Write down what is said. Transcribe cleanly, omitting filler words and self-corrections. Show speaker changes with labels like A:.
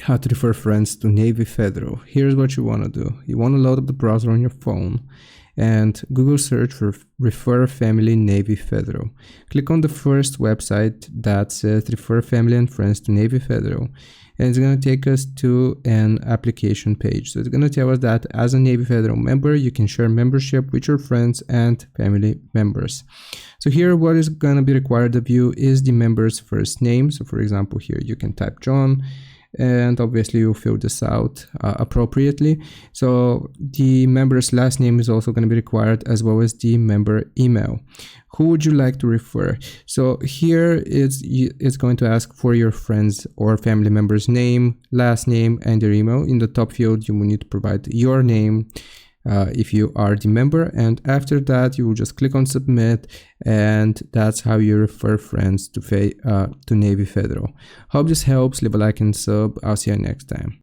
A: how to refer friends to Navy Federal. Here's what you want to do. You want to load up the browser on your phone and Google search for Refer Family Navy Federal. Click on the first website that says Refer Family and Friends to Navy Federal, and it's going to take us to an application page. So it's going to tell us that as a Navy Federal member, you can share membership with your friends and family members. So here, what is going to be required of you is the member's first name. So for example, here you can type John, and obviously you fill this out appropriately. So the member's last name is also going to be required, as well as the member email. Who would you like to refer? So here it's going to ask for your friends or family member's name, last name, and their email. In the top field, you will need to provide your name if you are the member, and after that you will just click on submit, and that's how you refer friends to Navy Federal. Hope this helps. Leave a like and sub. I'll see you next time.